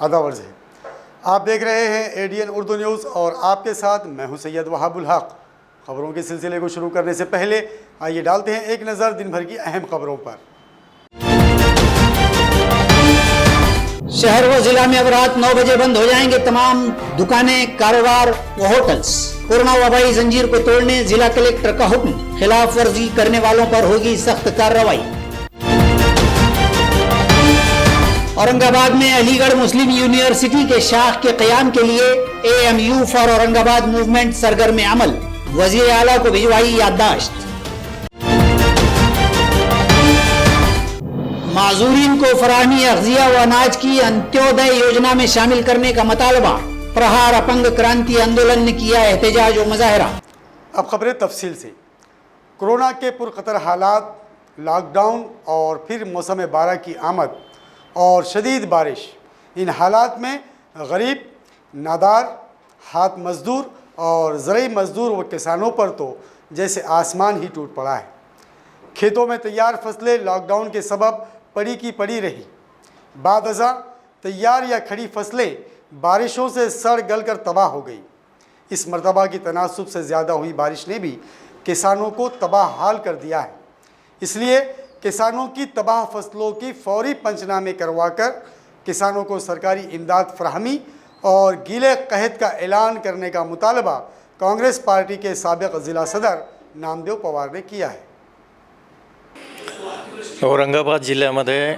आदावर्ज है। आप देख रहे हैं एडीएन उर्दू न्यूज़ और आपके साथ मैं हूं सैयद वहाबुल हक। खबरों के सिलसिले को शुरू करने से पहले आइए डालते हैं एक नज़र दिन भर की अहम खबरों पर। शहर व जिला में अब रात 9 बजे बंद हो जाएंगे तमाम दुकानें, कारोबार व होटल्स। कोरोना वबाई जंजीर को तोड़ने जिला कलेक्टर का हुक्म, खिलाफ वर्जी करने वालों पर होगी सख्त कार्रवाई। औरंगाबाद में अलीगढ़ मुस्लिम यूनिवर्सिटी के शाख के क़याम के लिए AMU फॉर औरंगाबाद मूवमेंट सरगर्म अमल, वज़ीर आला को भिजवाई याददाश्त। माजूरीन को फराहमी अग़ज़िया व अनाज की अंत्योदय योजना में शामिल करने का मुतालबा। प्रहार अपंग क्रांति आंदोलन ने किया एहतजाज व मुज़ाहरा। अब खबरें तफसील से। कोरोना के पुरखतर हालात, लॉकडाउन और फिर मौसम बारह की आमद और शदीद बारिश, इन हालात में गरीब, नादार, हाथ मजदूर और ज़रई मजदूर व किसानों पर तो जैसे आसमान ही टूट पड़ा है। खेतों में तैयार फसलें लॉकडाउन के सबब पड़ी की पड़ी रही। बादअज़ा तैयार या खड़ी फसलें बारिशों से सड़ गल कर तबाह हो गई। इस मरतबा की तनासुब से ज़्यादा हुई बारिश ने भी किसानों को तबाह हाल कर दिया है। इसलिए किसानों की तबाह फसलों की फौरी पंचनामे करवाकर किसानों को सरकारी इमदाद फराहमी और गीले कहत का ऐलान करने का मुतालबा कांग्रेस पार्टी के साबिक़ ज़िला सदर नामदेव पवार ने किया है। औरंगाबाद जिल्ह्यामध्ये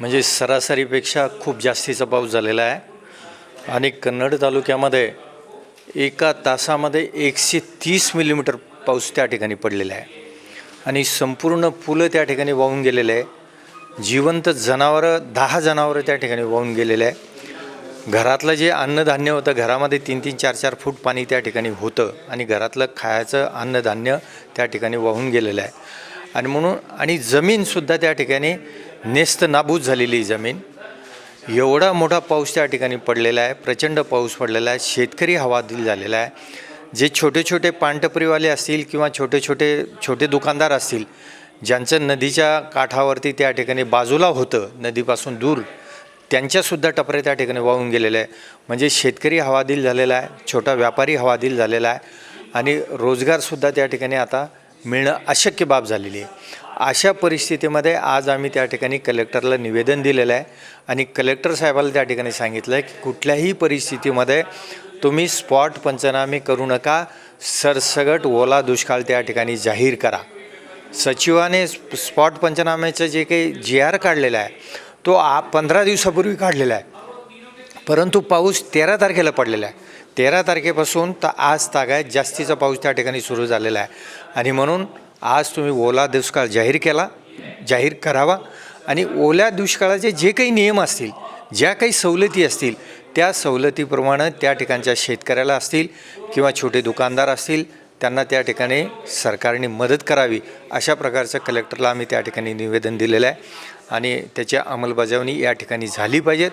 म्हणजे सरासरीपेक्षा खूप जास्तीचा पाऊस झालेला आहे आणि कन्नड तालुक्यामध्ये एका तासामध्ये 130 मिलीमीटर पाऊस त्या ठिकाणी पडलेला आहे आणि संपूर्ण पुलं त्या ठिकाणी वाहून गेलेले आहे। जिवंत जनावरं 10 जनावरं त्या ठिकाणी वाहून गेलेले आहे। घरातलं जे अन्नधान्य होतं, घरामध्ये 3-3, 4-4 फूट पाणी त्या ठिकाणी होतं आणि घरातलं खायचं अन्नधान्य त्या ठिकाणी वाहून गेलेलं आहे आणि म्हणून आणि जमीनसुद्धा त्या ठिकाणी नेस्त नाबूद झालेली जमीन। एवढा मोठा पाऊस त्या ठिकाणी पडलेला आहे, प्रचंड पाऊस पडलेला आहे, शेतकरी हवालदिल झालेला आहे। जे छोटे छोटे पानटपरीवाले असतील किंवा छोटे दुकानदार असतील, ज्यांचं नदीच्या काठावरती त्या ठिकाणी बाजूला होतं, नदीपासून दूर, त्यांच्यासुद्धा टपरे त्या ठिकाणी वाहून गेलेले आहे। म्हणजे शेतकरी हवालदिल झालेला आहे, छोटा व्यापारी हवालदिल झालेला आहे आणि रोजगारसुद्धा त्या ठिकाणी आता मिळणं अशक्य बाब झालेली आहे। अशा परिस्थितीमध्ये आज आम्ही त्या ठिकाणी कलेक्टरला निवेदन दिलेलं आहे आणि कलेक्टर साहेबाला त्या ठिकाणी सांगितलं आहे की कुठल्याही परिस्थितीमध्ये तुम्ही स्पॉट पंचनामे करू नका, सरसगट ओला दुष्काळ त्या ठिकाणी जाहीर करा। सचिवाने स्पॉट पंचनाम्याचं जे काही GR काढलेला आहे तो 15 दिवसापूर्वी काढलेला आहे, परंतु पाऊस 13 तारखेला पडलेला आहे। 13 तारखेपासून तर आज तागायत जास्तीचा पाऊस त्या ठिकाणी सुरू झालेला आहे आणि म्हणून आज तुम्ही ओला दुष्काळ जाहीर करावा आणि ओल्या दुष्काळाचे जे काही नियम असतील, ज्या काही सवलती असतील, त्या सवलतीप्रमाणे त्या ठिकाणच्या शेतकऱ्याला असतील किंवा छोटे दुकानदार असतील, त्यांना त्या ठिकाणी सरकारने मदत करावी, अशा प्रकारचं कलेक्टरला आम्ही त्या ठिकाणी निवेदन दिलेलं आहे आणि त्याची अंमलबजावणी या ठिकाणी झाली पाहिजे।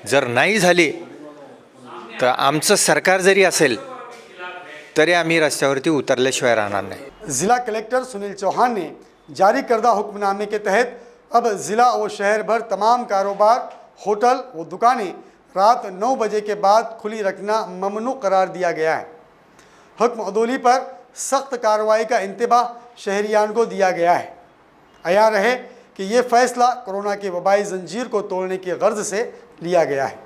जर नाही झाली तर आमचं सरकार जरी असेल तरी आम्ही रस्त्यावरती उतरल्याशिवाय राहणार नाही। ज़िला कलेक्टर सुनील चौहान ने जारी करदा हुक्मनामे के तहत अब ज़िला और शहर भर तमाम कारोबार, होटल व दुकानें रात 9 बजे के बाद खुली रखना ममनू करार दिया गया है। हुक्म अदोली पर सख्त कार्रवाई का इंतबाह शहरियान को दिया गया है। आया रहे कि ये फ़ैसला कोरोना की वबाई जंजीर को तोड़ने की गर्ज से लिया गया है।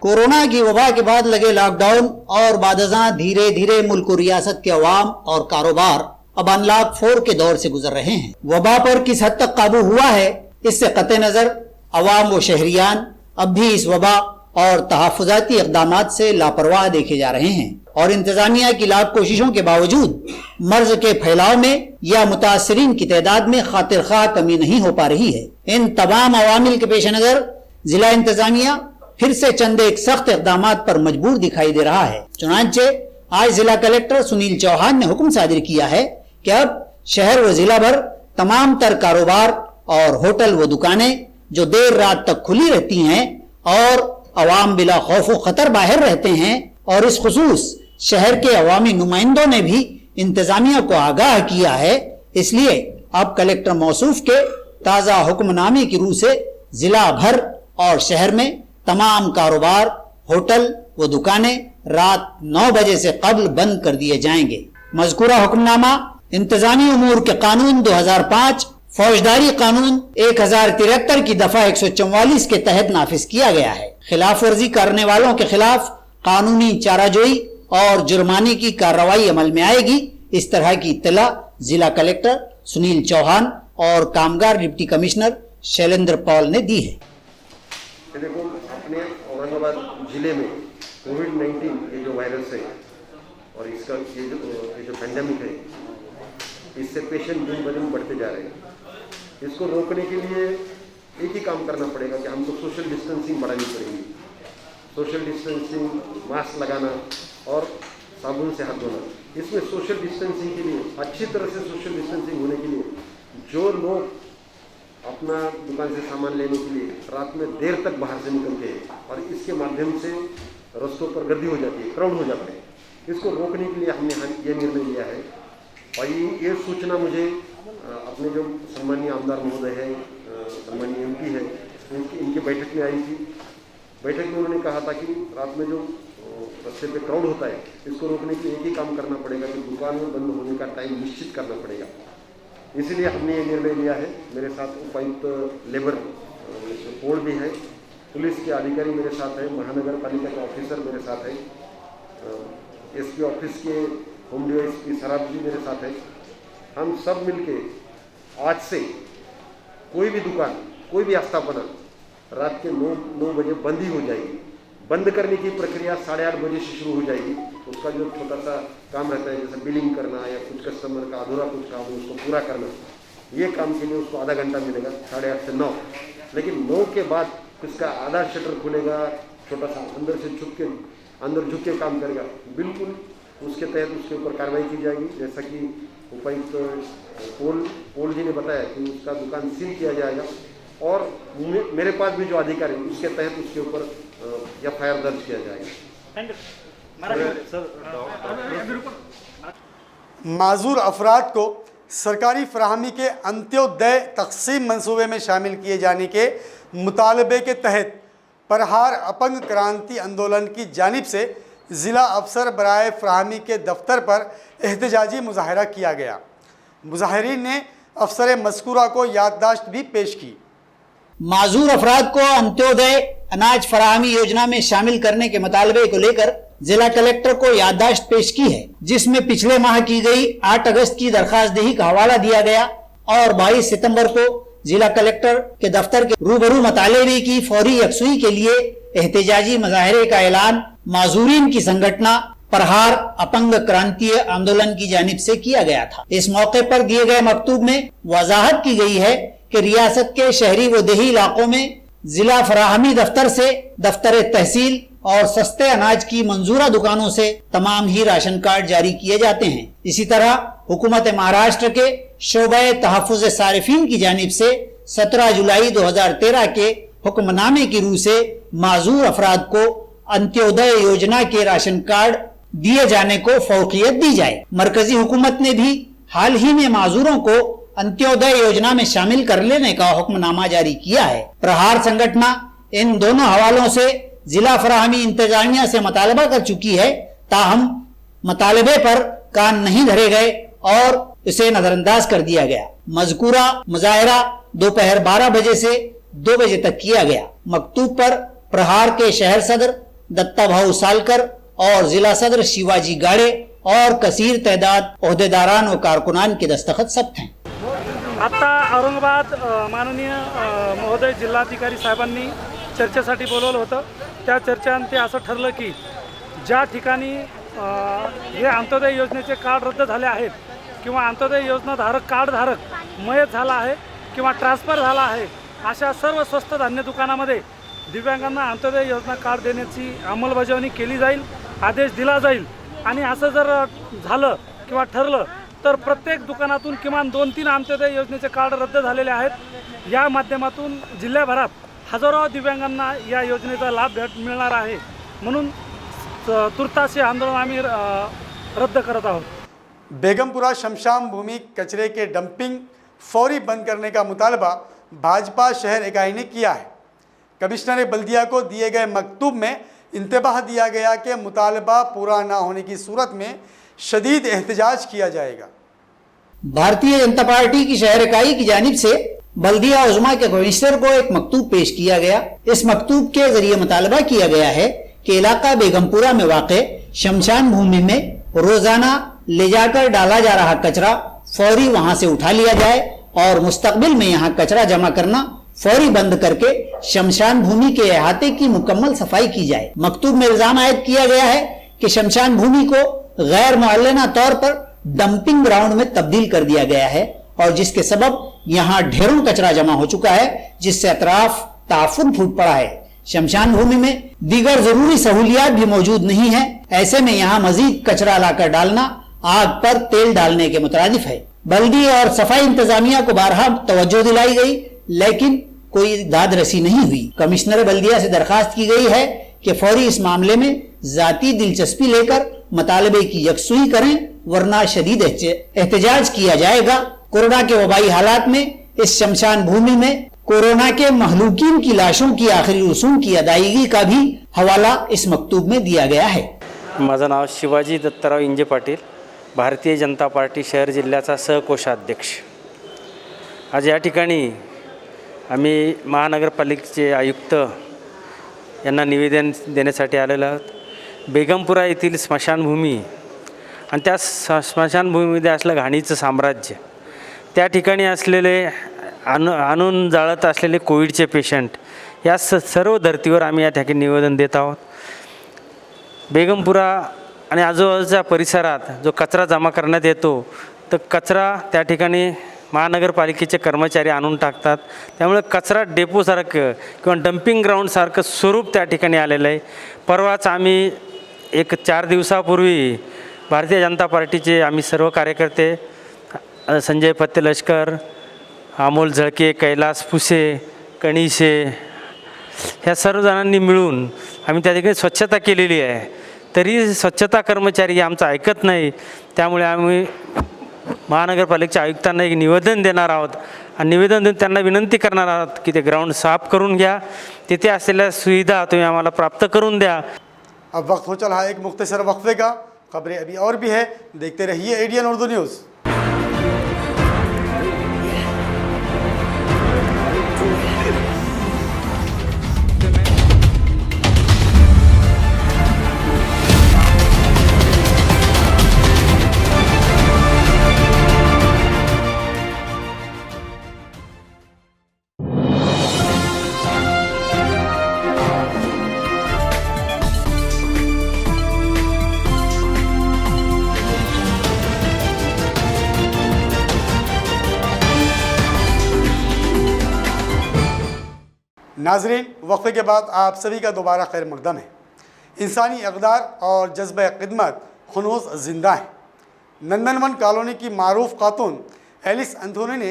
कोरोना की वबा के बाद लगे लॉकडाउन और बादअज़ां धीरे धीरे मुल्क और रियासत के अवाम और कारोबार अब अनलॉक 4 के दौर से गुजर रहे हैं। वबा पर किस हद तक काबू हुआ है, इससे कतई नज़र अवाम व शहरियान अब भी इस वबा और तहफ़्फ़ुज़ाती इक़दामात से लापरवाह देखे जा रहे हैं और इंतज़ामिया की लाख कोशिशों के बावजूद मर्ज के फैलाव में या मुतासरीन की तादाद में खातिर ख्वाह कमी नहीं हो पा रही है। इन तमाम अवामिल के पेश नज़र ज़िला इंतज़ामिया फिर से चंद एक सख्त इक़दामात पर मजबूर दिखाई दे रहा है। चुनांचे आज जिला कलेक्टर सुनील चौहान ने हुक्म सादिर किया है कि अब शहर व जिला भर तमाम तर कारोबार और होटल व दुकानें जो देर रात तक खुली रहती हैं और अवाम बिला खौफ व खतर बाहर रहते हैं, और इस खुसूस शहर के अवामी नुमाइंदों ने भी इंतजामिया को आगाह किया है। इसलिए अब कलेक्टर मौसूफ के ताज़ा हुक्मनामे की रूह से जिला भर और शहर में तमाम कारोबार, होटल व दुकानें रात 9 बजे से कबल बंद कर दिए जाएंगे। मज़कूरा हुक्मनामा इंतजामी उमूर के कानून 2005, फौजदारी कानून 1073 की दफा 144 के तहत नाफिज किया गया है। खिलाफ वर्जी करने वालों के खिलाफ कानूनी चाराजोई और जुर्माने की कार्रवाई अमल में आएगी। इस तरह की इत्तला जिला कलेक्टर सुनील चौहान और कामगार डिप्टी कमिश्नर शैलेंद्र पॉल ने दी है। देखो, अपने औरंगाबाद जिले में कोविड-19 ये जो वायरस है और इसका ये जो पेंडेमिक है, इससे पेशेंट दिन ब दिन बढ़ते जा रहे हैं। इसको रोकने के लिए एक ही काम करना पड़ेगा कि हमको सोशल डिस्टेंसिंग बढ़ानी पड़ेगी। सोशल डिस्टेंसिंग, मास्क लगाना और साबुन से हाथ धोना। इसमें सोशल डिस्टेंसिंग के लिए, अच्छी तरह से सोशल डिस्टेंसिंग होने के लिए, जो लोग अपना दुकान से सामान लेने के लिए रात में देर तक बाहर से निकलते हैं और इसके माध्यम से रास्तों पर गर्दी हो जाती है, क्राउड हो जाता है, इसको रोकने के लिए हमने ये निर्णय लिया है। और ये सूचना मुझे अपने जो सम्मानीय आमदार महोदय है, सम्मानीय एमपी है, इनकी बैठक में आई थी। बैठक में उन्होंने कहा था कि रात में जो रास्ते पे क्राउड होता है, इसको रोकने के लिए एक ही काम करना पड़ेगा कि दुकान में बंद होने का टाइम निश्चित करना पड़ेगा। इसीलिए हमने ये निर्णय लिया है। मेरे साथ उपायुक्त लेबर पोल भी है, पुलिस के अधिकारी मेरे साथ है, महानगर पालिका के ऑफिसर मेरे साथ है, एसपी ऑफिस के होम डीएसपी सराब जी मेरे साथ है। हम सब मिलके आज से कोई भी दुकान, कोई भी आस्थापना रात के 9 बजे बंद ही हो जाएगी। बंद करने की प्रक्रिया 8:30 बजे से शुरू हो जाएगी। उसका जो छोटा सा काम रहता है, जैसे बिलिंग करना या कुछ कस्टमर का अधूरा कुछ काम है उसको पूरा करना, ये काम के लिए उसको आधा घंटा मिलेगा, 8:30 से 9। लेकिन 9 के बाद उसका आधा शटर खुलेगा, छोटा सा अंदर से अंदर झुक के काम करेगा। बिल्कुल उसके तहत उसके ऊपर कार्रवाई की जाएगी। जैसा कि उपायुक्त पोल जी ने बताया कि उसका दुकान सील किया जाएगा और मेरे पास भी जो अधिकारी है उसके तहत उसके ऊपर FIR दर्ज किया जाएगा। माजूर अफराद को सरकारी फराहमी के अंत्योदय तकसीम मंसूबे में शामिल किए जाने के मुतालबे के तहत प्रहार अपंग क्रांति आंदोलन की जानिब से ज़िला अफसर बराए फराहमी के दफ्तर पर एहतजाजी मुजाहरा किया गया। मुजाहिरीन ने अफसर मज़कूरा को याददाश्त भी पेश की। माजूर अफराद को अंत्योदय अनाज फराहमी योजना में शामिल करने के मुतालबे को लेकर जिला कलेक्टर को याददाश्त पेश की है, जिसमें पिछले माह की गई 8 अगस्त की दरखास्तदही का हवाला दिया गया और 22 सितंबर को जिला कलेक्टर के दफ्तर के रूबरू मुतालबे की फौरी यकसुई के लिए एहतजाजी मुजाहरे का ऐलान माजूरीन की संगठना प्रहार अपंग क्रांतीय आंदोलन की जानिब से किया गया था। इस मौके पर दिए गए मकतूब में वजाहत की गई है कि रियासत के शहरी व देही इलाकों में जिला फराहमी दफ्तर से दफ्तर तहसील और सस्ते अनाज की मंजूरा दुकानों से तमाम ही राशन कार्ड जारी किए जाते हैं। इसी तरह हुकूमत महाराष्ट्र के शोबे तहफ़्फ़ुज़ सारिफीन की जानिब से 17 जुलाई 2013 के हुक्मनामे की रूह से माजूर अफराद को अंत्योदय योजना के राशन कार्ड दिए जाने को फौकियत दी जाए। मरकजी हुकूमत ने भी हाल ही में माजूरों को अंत्योदय योजना में शामिल कर लेने का हुक्मनामा जारी किया है। प्रहार संगठना इन दोनों हवालों से जिला फराहमी इंतजामिया से मुतालबा कर चुकी है, ताहम मुतालबे पर कान नहीं धरे गए और इसे नजरअंदाज कर दिया गया। मज़कूरा मुजाहरा दोपहर 12 बजे से 2 बजे तक किया गया। मकतूब पर प्रहार के शहर सदर दत्ता भाऊ सालकर और जिला सदर शिवाजी गाड़े और कसीर तादाद ओहदेदारान व कारकुनान के दस्तखत सख्त हैं। आता औरंगाबाद माननीय महोदय जिल्हाधिकारी साहेबांनी चर्चेसाठी बोलवलं होतं। त्या चर्चेअंती असं ठरलं की ज्या ठिकाणी हे अंत्योदय योजनेचे कार्ड रद्द झाले आहेत किंवा अंत्योदय योजना धारक कार्ड धारक मयत झाला आहे किंवा ट्रान्सफर झाला आहे, अशा सर्व स्वस्त धान्य दुकानामध्ये दिव्यांगांना अंत्योदय योजना कार्ड देण्याची अंमलबजावणी केली जाईल, आदेश दिला जाईल। आणि असं जर झालं किंवा ठरलं तर प्रत्येक दुकानातून किमान 2-3 अंत्योदय योजनेचे कार्ड रद्द झालेले आहेत। या माध्यमातून जिल्ह्याभरात हजारो दिव्यांगांना या योजनेचा लाभ मिळणार आहे। म्हणून तुर्तास हे आंदोलन आम्ही रद्द करत आहोत। बेगमपुरा शमशान भूमि कचरे के डंपिंग फौरी बंद करने का मुतालबा भाजपा शहर इकाई ने किया है। कमिश्नर बल्दिया को दिए गए मकतूब में इंतबाह दिया गया कि मुतालबा पूरा ना होने की सूरत में शदीद एहतजाज किया जाएगा। भारतीय जनता पार्टी की शहर इकाई की जानिब से बल्दिया उज़्मा के कमिश्नर को एक मकतूब पेश किया गया। इस मकतूब के जरिए मुतालबा किया गया है कि इलाका बेगमपुरा में वाक़े शमशान भूमि में रोजाना ले जाकर डाला जा रहा कचरा फौरी वहां से उठा लिया जाए और मुस्तकबिल में यहाँ कचरा जमा करना फौरी बंद करके शमशान भूमि के अहाते की मुकम्मल सफाई की जाए। मकतूब में इल्जाम आयद किया गया है कि शमशान भूमि को गैर मुअल्लना तौर पर डंपिंग ग्राउंड में तब्दील कर दिया गया है और जिसके सबब यहाँ ढेरों कचरा जमा हो चुका है, जिससे अतराफ ताफुन फूट पड़ा है। शमशान भूमि में दीगर जरूरी सहूलियात भी मौजूद नहीं है। ऐसे में यहाँ मजीद कचरा लाकर डालना आग पर तेल डालने के मुतरादिफ है। बल्दी और सफाई इंतजामिया को बारहा तवज्जो दिलाई गई, लेकिन कोई दादरसी नहीं हुई। कमिश्नर बल्दिया से दरखास्त की गई है कि फौरी इस मामले में जाती दिलचस्पी लेकर मुतालबे की यकसुई करें, वरना शदीद एहतजाज किया जाएगा। कोरोना के वबाई हालात में इस शमशान भूमि में कोरोना के महलूकीन की लाशों की आखिरी रसूम की अदायगी का भी हवाला इस मकतूब में दिया गया है। माझं नाव शिवाजी दत्ताराव इंजे पाटील, भारतीय जनता पार्टी शहर जिल्ह्याचा सहकोषाध्यक्ष। आज या ठिकाणी आम्ही महानगरपालिकेचे आयुक्त यांना निवेदन देण्यासाठी आलेलो आहोत। बेगमपुरा येथील स्मशानभूमी आणि त्या स्मशानभूमीमध्ये असलं घाणीचं साम्राज्य, त्या ठिकाणी असलेले आणून जाळत असलेले कोविडचे पेशंट, या सर्व धर्तीवर आम्ही या ठिकाणी निवेदन देत आहोत। बेगमपुरा आणि आजूबाजूच्या परिसरात जो कचरा जमा करण्यात येतो, तर कचरा त्या ठिकाणी महानगरपालिकेचे कर्मचारी आणून टाकतात। त्यामुळे कचरा डेपोसारखं किंवा डंपिंग ग्राउंडसारखं स्वरूप त्या ठिकाणी आलेलं आहे। परवाच आम्ही 4 दिवसापूर्वी भारतीय जनता पार्टीचे आम्ही सर्व कार्यकर्ते संजय पत्ते लष्कर, अमोल झळके, कैलास पुसे, कणीशे ह्या सर्व जणांनी मिळून आम्ही त्या ठिकाणी स्वच्छता केलेली आहे। तरी स्वच्छता कर्मचारी आमचं ऐकत नाही। त्यामुळे आम्ही महानगरपालिकेच्या आयुक्तांना एक निवेदन देणार आहोत आणि निवेदन देऊन त्यांना विनंती करणार आहोत की ते ग्राउंड साफ करून घ्या, तिथे असलेल्या सुविधा तुम्ही आम्हाला प्राप्त करून द्या। अब वक्त हो चला है एक मुख्तसर वक्फे का। खबरें अभी और भी है, देखते रहिए एडीएन उर्दू न्यूज़। नाजरीन, वक्फे के बाद आप सभी का दोबारा खैर मकदम है। इंसानी अक़दार और जज्बा ख़िदमत खुनूस ज़िंदा है। नंदनवन कॉलोनी की मारूफ खातून एलिस एंथोनी ने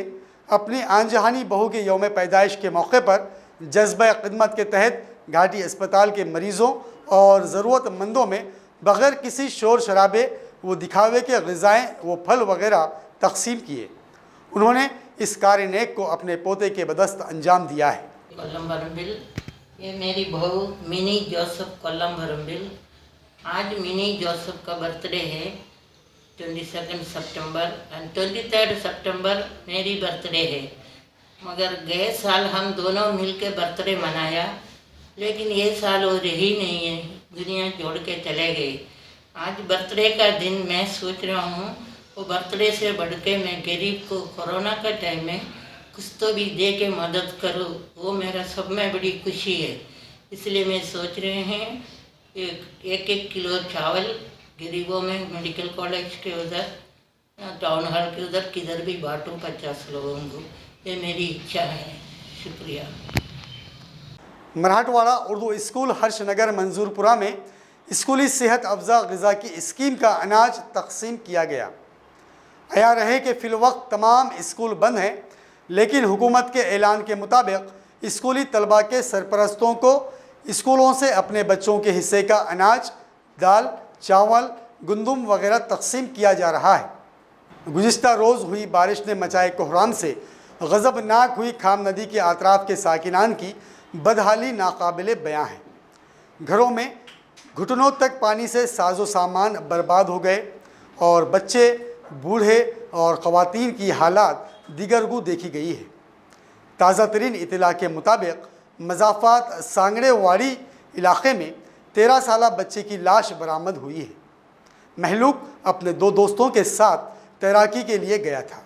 अपनी आनजहानी बहू के यौम पैदाइश के मौके पर जज्बा ख़िदमत के तहत घाटी अस्पताल के मरीज़ों और ज़रूरतमंदों में बग़ैर किसी शोर शराबे व दिखावे के ग़िज़ाएँ व फल वगैरह तकसीम किए। उन्होंने इस कार नेक को अपने पोते के बदस्त अंजाम दिया है। कोल्लम भरमबिल, ये मेरी बहू मिनी जोसेफ कोल्लम भरमबिल। आज मिनी जोसेफ का बर्थडे है 22 सितंबर और 23 सितंबर मेरी बर्थडे है। मगर गए साल हम दोनों मिलके बर्थडे मनाया, लेकिन ये साल वो रही नहीं है, दुनिया छोड़ के चले गए। आज बर्थडे का दिन मैं सोच रहा हूँ वो बर्थडे से बढ़ के मैं गरीब को कोरोना का टाइम में कुछ तो भी दे के मदद करूँ, वो मेरा सब में बड़ी खुशी है। इसलिए मैं सोच रहे हैं 1-1 किलो चावल गरीबों में मेडिकल कॉलेज के उधर, टाउन हॉल के उधर किधर भी बांटूँ 50 लोगों को। ये मेरी इच्छा है। शुक्रिया। मराठवाड़ा उर्दू स्कूल हर्षनगर मंजूरपुरा में स्कूली सेहत अफजा ग़िज़ा की स्कीम का अनाज तकसीम किया गया। आया रहे कि फ़िलवक्त तमाम स्कूल बंद हैं, लेकिन हुकूमत के ऐलान के मुताबिक स्कूली तलबा के सरपरस्तों को स्कूलों से अपने बच्चों के हिस्से का अनाज, दाल, चावल, गंदुम वगैरह तकसीम किया जा रहा है। गुज़िश्ता रोज़ हुई बारिश ने मचाए कोहराम से गज़बनाक हुई खाम नदी के अतराफ़ के साकिनान की बदहाली नाकाबिले बयां है। घरों में घुटनों तक पानी से साजो सामान बर्बाद हो गए और बच्चे, बूढ़े और ख़वातीन की हालात दिगरगू देखी गई है। ताज़ा तरीन इतला के मुताबिक मज़ाफ़ात सांगड़ेवाड़ी इलाक़े में 13 साला बच्चे की लाश बरामद हुई है। महलूक अपने 2 दोस्तों के साथ तैराकी के लिए गया था।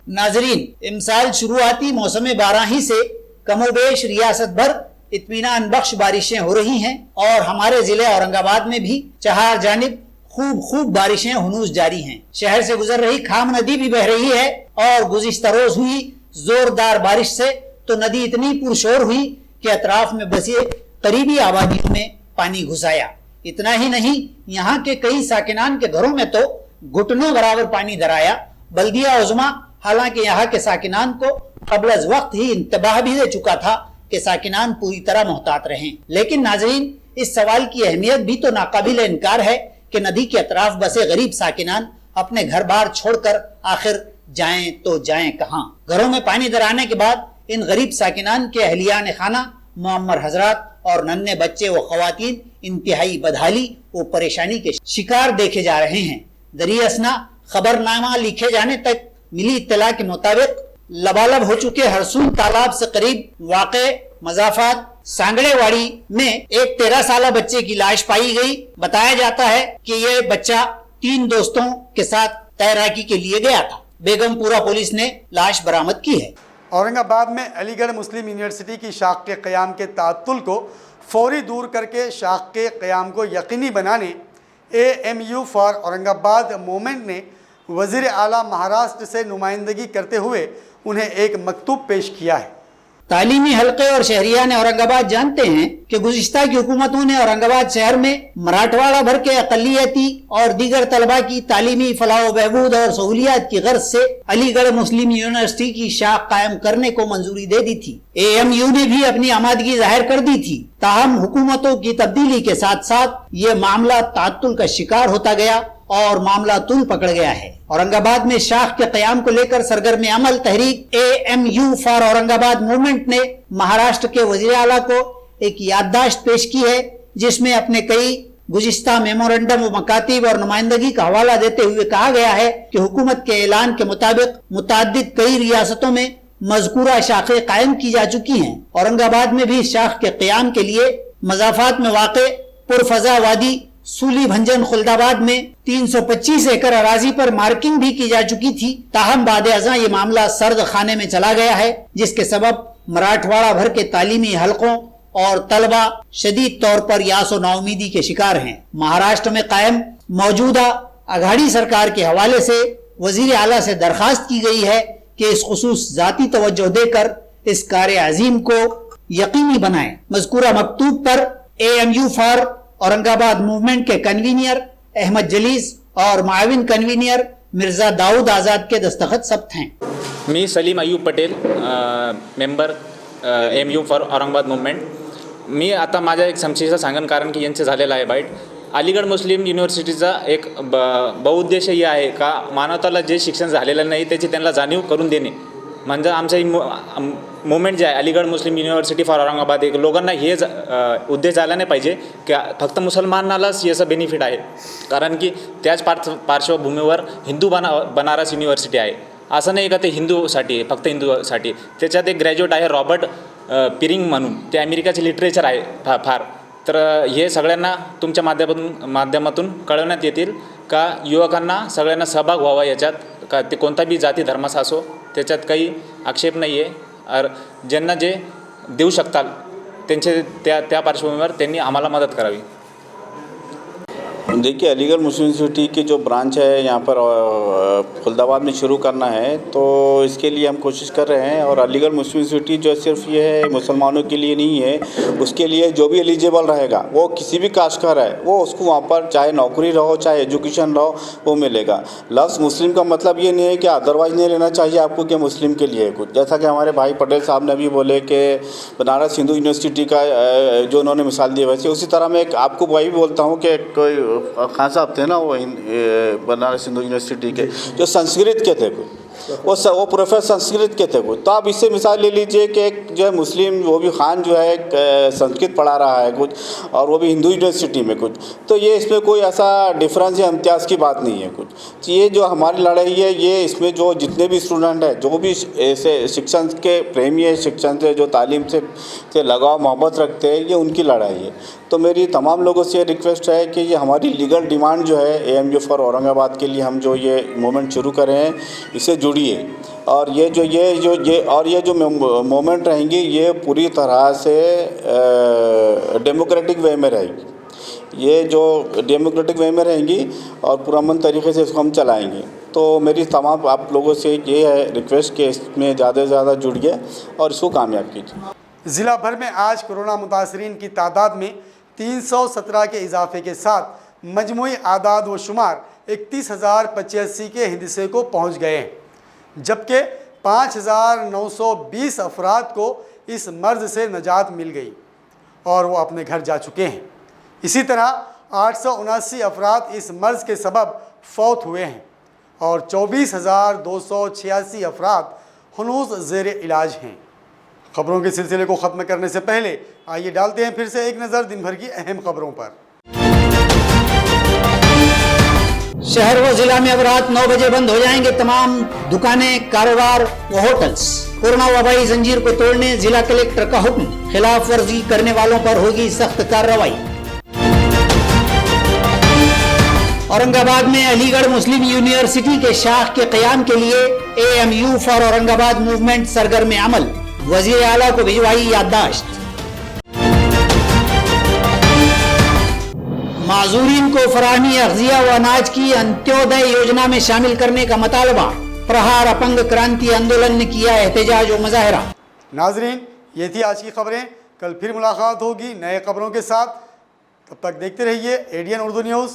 नाजरीन, इमसाल शुरुआती मौसम बारही से कमोबेश रियासत भर इत्मीनान बख्श बारिशें हो रही हैं और हमारे ज़िले औरंगाबाद में भी चार जानिब खूब बारिशें हुनूस जारी हैं। शहर से गुजर रही खाम नदी भी बह रही है और गुज़िश्ता रोज हुई जोरदार बारिश से तो नदी इतनी पुरशोर हुई कि अतराफ में बसे करीबी आबादियों में पानी घुस आया। इतना ही नहीं, यहाँ के कई साकिनान के घरों में तो घुटनों बराबर पानी दराया। बल्दिया उज़्मा हालांकि यहाँ के साकिनान को क़ब्ल अज़ वक्त ही इंतबाह भी दे चुका था कि साकिनान पूरी तरह मोहतात रहें, लेकिन नाज़रीन, इस सवाल की अहमियत भी तो नाकाबिल इनकार है कि नदी के अतराफ बसे गरीब साकिनान अपने घर बार छोड़कर आखिर जाएं तो जाएं कहाँ। घरों में पानी दराने के बाद इन गरीब साकिनान के अहलियान खाना, मुअम्मर हजरात और नन्हे बच्चे व ख़वातीन इंतहाई बदहाली व परेशानी के शिकार देखे जा रहे हैं। दरियासना खबरनामा लिखे जाने तक मिली इत्तला के मुताबिक लबालब हो चुके हरसून तालाब से करीब वाक़े मज़ाफ़ात सांगड़ेवाड़ी में एक 13 साला बच्चे की लाश पाई गई। बताया जाता है कि ये बच्चा 3 दोस्तों के साथ तैराकी के लिए गया था। बेगमपुरा पुलिस ने लाश बरामद की है। औरंगाबाद में अलीगढ़ मुस्लिम यूनिवर्सिटी की शाख के क़याम के ताअत्तुल को फौरी दूर करके शाख के क़याम को यकीनी बनाने AMU फॉर औरंगाबाद मूवमेंट ने वज़ीर आला महाराष्ट्र से नुमाइंदगी करते हुए उन्हें एक मकतूब पेश किया है। तालीमी हल्के और शहरियान औरंगाबाद जानते हैं कि गुज़िश्ता की हुकूमतों ने औरंगाबाद शहर में मराठवाड़ा भर के अक़लियती और दीगर तलबा की तालीमी फलाह बहबूद और सहूलियात की गर्ज से अलीगढ़ मुस्लिम यूनिवर्सिटी की शाख कायम करने को मंजूरी दे दी थी। AMU ने भी अपनी आमादगी जाहिर कर दी थी। ताहम हुकूमतों की तब्दीली के साथ साथ ये मामला ताअत्तुल का शिकार होता गया और मामला तुल पकड़ गया है। औरंगाबाद में शाख के क़याम को लेकर सरगर्म अमल तहरीक AMU फॉर औरंगाबाद मूवमेंट ने महाराष्ट्र के वज़ीर आला को एक याददाश्त पेश की है, जिसमें अपने कई गुज़िश्ता मेमोरेंडम व मकातीब और नुमाइंदगी का हवाला देते हुए कहा गया है कि हुकूमत के ऐलान के मुताबिक मुताद्दिद कई रियासतों में मज़कूरा शाखें कायम की जा चुकी हैं। औरंगाबाद में भी शाख के क़याम के लिए मज़ाफ़ात में वाक़े पुरफज़ा वादी सूली भंजन खुल्दाबाद में 325 एकड़ अराजी पर मार्किंग भी की जा चुकी थी। ताहम बाद अज़ां ये मामला सर्द खाने में चला गया है, जिसके सबब मराठवाड़ा भर के तालीमी हलकों और तलबा शदीद तौर पर यास व नाउमीदी के शिकार हैं। महाराष्ट्र में कायम मौजूदा अघाड़ी सरकार के हवाले से वज़ीर आला से दरखास्त की गई है कि इस खुसूस जाती तवज्जो देकर इस कार्य अजीम को यकीनी बनाएं। मज़कूरा मकतूब पर AMU फॉर औरंगाबाद मूवमेंट के कन्वीनियर अहमद जलीस और माविन कन्वीनियर मिर्ज़ा दाऊद आज़ाद के दस्तखत सब्त हैं। मी Salim Ayub Patel, member AMU for Aurangabad movement. मी आता माझ्या एक समस्येचं सांगन, कारण की यांचं झालेलं आहे बाईट. अलीगढ मुस्लिम युनिव्हर्सिटीचा एक बहुउद्देश हे आहे का मानवताला जे शिक्षण झालेलं नाही त्याची त्यांना जाणीव करून देणे. म्हणजे आमचं मुवमेंट जे आहे अलीगढ मुस्लिम युनिव्हर्सिटी फॉर औरंगाबाद, एक लोकांना हे उद्देश झाला नाही पाहिजे की फक्त मुसलमानालाच याचं बेनिफिट आहे, कारण की त्याच पार्श्वभूमीवर हिंदू बनारस युनिव्हर्सिटी आहे. असं नाही का ते हिंदूसाठी आहे, फक्त हिंदूसाठी. त्याच्यात एक ग्रॅज्युएट आहे रॉबर्ट पिरिंग म्हणून, ते अमेरिकाचे लिटरेचर आहे फार. तर हे सगळ्यांना तुमच्या माध्यमातून कळवण्यात येतील का युवकांना सगळ्यांना सहभाग व्हावा याच्यात, का ते कोणता बी जाती धर्माचा असो, त्याच्यात काही आक्षेप नाही आहे. और ज्यांना जे देऊ शकताल त्यांचे त्या पार्श्वभूमीवर त्यांनी आम्हाला मदत करावी. देखिए, अलीगढ़ मुस्लिम यूनिवर्सिटी की जो ब्रांच है यहाँ पर खुल्दाबाद में शुरू करना है, तो इसके लिए हम कोशिश कर रहे हैं. और अलीगढ़ मुस्लिम यूनिवर्सिटी जो सिर्फ ये है मुसलमानों के लिए नहीं है, उसके लिए जो भी एलिजिबल रहेगा वो किसी भी कास्ट का रहे वो उसको वहाँ पर चाहे नौकरी रहो चाहे एजुकेशन रहो वो मिलेगा. लफ्ज़ मुस्लिम का मतलब ये नहीं है कि अदरवाइज नहीं लेना चाहिए आपको कि मुस्लिम के लिए कुछ, जैसा कि हमारे भाई पटेल साहब ने भी बोले कि बनारस हिंदू यूनिवर्सिटी का जो उन्होंने मिसाल दी, वैसे उसी तरह मैं आपको वही बोलता हूँ कि कोई खान साहब थे ना, वो बनारस हिंदू यूनिवर्सिटी के जो संस्कृत के थे, वो प्रोफेसर संस्कृत के थे कुछ। तो आप इससे मिसाल ले लीजिए कि एक जो है मुस्लिम वो भी खान जो है संस्कृत पढ़ा रहा है कुछ, और वो भी हिंदू यूनिवर्सिटी में कुछ। तो ये इसमें कोई ऐसा डिफरेंस या इम्तियाज़ की बात नहीं है कुछ। तो ये जो हमारी लड़ाई है, ये इसमें जो जितने भी स्टूडेंट हैं, जो भी ऐसे शिक्षण के प्रेमी है, शिक्षण से जो तालीम से लगाव मोहब्बत रखते हैं, ये उनकी लड़ाई है। तो मेरी तमाम लोगों से रिक्वेस्ट है कि ये हमारी लीगल डिमांड जो है AMU फॉर औरंगाबाद के लिए हम जो ये मूवमेंट शुरू कर रहे हैं, इससे जुड़िए। और ये जो मूवमेंट रहेंगी, ये पूरी तरह से डेमोक्रेटिक वे में रहेगी। ये जो डेमोक्रेटिक वे में रहेंगी और पुरअमन तरीके से इसको हम चलाएंगे। तो मेरी तमाम आप लोगों से ये है रिक्वेस्ट कि इसमें ज़्यादा से ज़्यादा जुड़िए और इसको कामयाब कीजिए। ज़िला भर में आज कोरोना मुतासरीन की तादाद में 317 के इजाफे के साथ मजमूई आदाद व शुमार 31,085 के हिंदसे को पहुँच गए हैं, जबकि 5,920 अफराद को इस मर्ज़ से निजात मिल गई और वो अपने घर जा चुके हैं। इसी तरह 879 अफराद इस मर्ज़ के सबब फौत हुए हैं और 24,286 अफराद हनूज़ ज़ेर इलाज हैं। खबरों के सिलसिले को ख़त्म करने से पहले आइए डालते हैं फिर से एक नज़र दिन भर की अहम खबरों पर। शहर व जिला में अब रात 9 बजे बंद हो जाएंगे तमाम दुकानें, कारोबार व होटल्स। कोरोना वबाई जंजीर को तोड़ने जिला कलेक्टर का हुक्म, खिलाफ वर्जी करने वालों पर होगी सख्त कार्रवाई। औरंगाबाद में अलीगढ़ मुस्लिम यूनिवर्सिटी के शाख के क़याम के लिए AMU फॉर औरंगाबाद मूवमेंट सरगर्म अमल, वज़ीर आला को भिजवाई याददाश्त। माजूरीन को फराहमी अग़ज़िया व अनाज की अंत्योदय योजना में शामिल करने का मुतालबा। प्रहार अपंग क्रांति आंदोलन ने किया एहतजाज व मुजाहरा। नाजरीन, ये थी आज की खबरें। कल फिर मुलाकात होगी नए खबरों के साथ। तब तक देखते रहिए ADN उर्दू न्यूज़।